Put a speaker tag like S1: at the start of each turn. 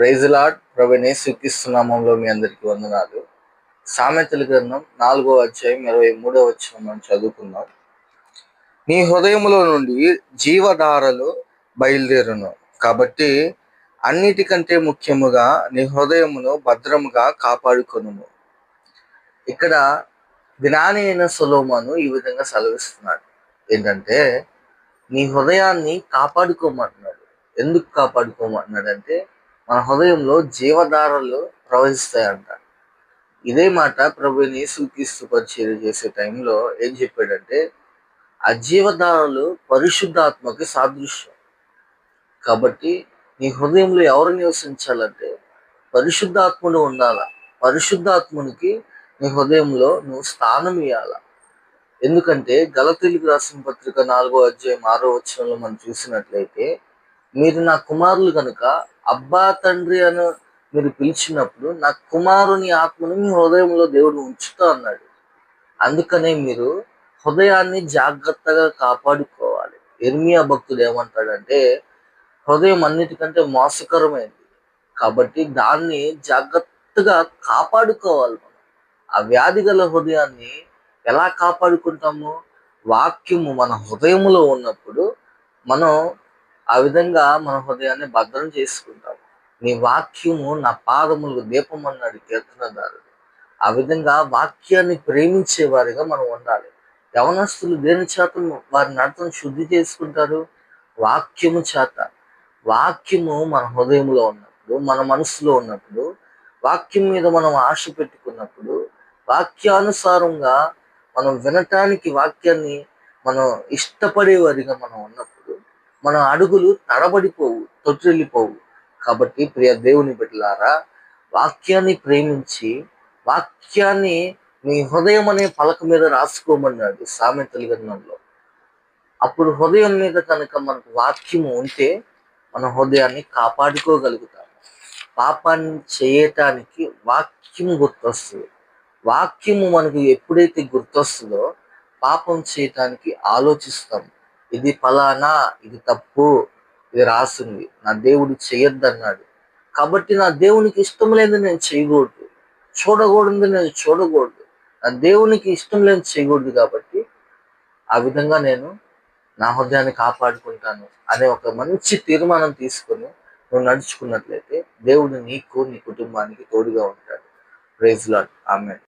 S1: Praise lord. ప్రభువైన యేసుక్రీస్తు నామములో మీ అందరికీ వందనాలు. సామెతల గ్రంథం 4వ అధ్యాయం 23వ వచనం మనం చదువుకుందాం. నీ హృదయములో నుండి జీవధారలు బయలుదేరును, కాబట్టి అన్నిటికంటే ముఖ్యముగా నీ హృదయమును భద్రముగా కాపాడుకొనుము. ఇక్కడ జ్ఞాని అయిన సొలొమోను ఈ విధంగా సెలవిస్తున్నాడు. ఏంటంటే, నీ హృదయాన్ని కాపాడుకోమంటున్నాడు. ఎందుకు కాపాడుకోమంటున్నాడంటే, మన హృదయంలో జీవధారలు ప్రవహిస్తాయంట. ఇదే మాట ప్రభువైన యేసుక్రీస్తు పరిచర్య చేసే టైంలో ఏం చెప్పాడంటే, ఆ జీవధారలు పరిశుద్ధాత్మకి సాదృశ్యం. కాబట్టి నీ హృదయంలో ఎవరు నివసించాలంటే పరిశుద్ధాత్ముడు ఉండాల. పరిశుద్ధాత్మునికి నీ హృదయంలో నువ్వు స్థానం ఇవ్వాల. ఎందుకంటే గలతీయులకు రాసిన పత్రిక 4వ అధ్యాయం 6వ వచనంలో మనం చూసినట్లయితే, మీరు నా కుమారులు కనుక అబ్బా తండ్రి అని మీరు పిలిచినప్పుడు నా కుమారుని ఆత్మను మీ హృదయంలో దేవుడు ఉంచుతా అన్నాడు. అందుకనే మీరు హృదయాన్ని జాగ్రత్తగా కాపాడుకోవాలి. ఇర్మియా భక్తుడు ఏమంటాడంటే, హృదయం అన్నిటికంటే మోసకరమైంది, కాబట్టి దాన్ని జాగ్రత్తగా కాపాడుకోవాలి. మనం ఆ వ్యాధి గల హృదయాన్ని ఎలా కాపాడుకుంటాము? వాక్యము మన హృదయములో ఉన్నప్పుడు మనం ఆ విధంగా మన హృదయాన్ని భద్రం చేసుకుంటాము. నీ వాక్యము నా పాదములకు దీపం అన్నాడు కీర్తనదారుడు. ఆ విధంగా వాక్యాన్ని ప్రేమించే వారిగా మనం ఉండాలి. యవనస్తులు దేని చేత వారి నడతను శుద్ధి చేసుకుంటారు? వాక్యము చేత. వాక్యము మన హృదయంలో ఉన్నప్పుడు, మన మనసులో ఉన్నప్పుడు, వాక్యం మీద మనం ఆశ పెట్టుకున్నప్పుడు, వాక్యానుసారంగా మనం వినటానికి వాక్యాన్ని మనం ఇష్టపడేవారిగా మనం ఉన్నప్పుడు మన అడుగులు తడబడిపోవు, తొట్టిల్లిపోవు. కాబట్టి ప్రియ దేవుని బిడ్డలారా, వాక్యాన్ని ప్రేమించి వాక్యాన్ని మీ హృదయం అనే పలక మీద రాసుకోమన్నాడు సామెతల గ్రంథంలో. అప్పుడు హృదయం మీద కనుక మనకు వాక్యము ఉంటే మన హృదయాన్ని కాపాడుకోగలుగుతాము. పాపాన్ని చేయటానికి వాక్యము గుర్తొస్తుంది. వాక్యము మనకు ఎప్పుడైతే గుర్తొస్తుందో పాపం చేయటానికి ఆలోచిస్తాం. ఇది ఫలానా, ఇది తప్పు, ఇది రాసింది, నా దేవుడు చేయొద్దన్నాడు, కాబట్టి నా దేవునికి ఇష్టం లేదు నేను చేయకూడదు, చూడకూడదు నేను చూడకూడదు, నా దేవునికి ఇష్టం లేదు చేయకూడదు, కాబట్టి ఆ విధంగా నేను నా హృదయాన్ని కాపాడుకుంటాను అనే ఒక మంచి తీర్మానం తీసుకొని నువ్వు నడుచుకున్నట్లయితే దేవుడు నీకు, నీ కుటుంబానికి తోడుగా ఉంటాడు. Praise Lord. ఆమేన్.